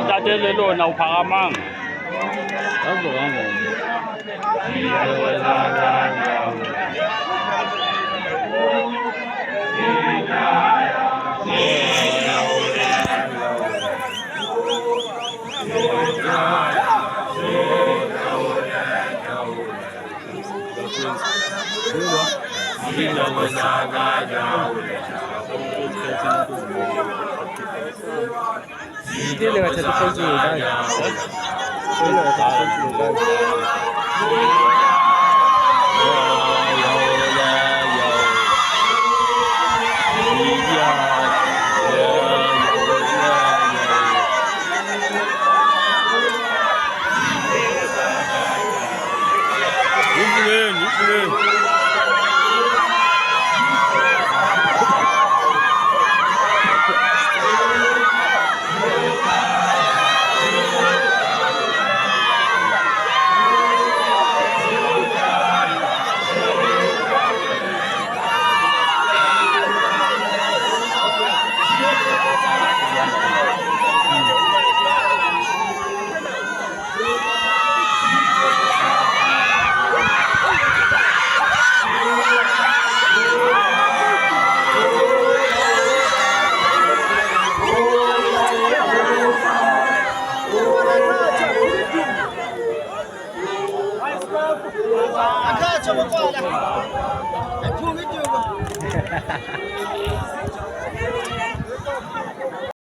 Ntate le lona uphakamang. Azokanga. Dia lewat satu kunci kan. Dia lewat satu kunci kan. Agak coba kau ada. Aku video.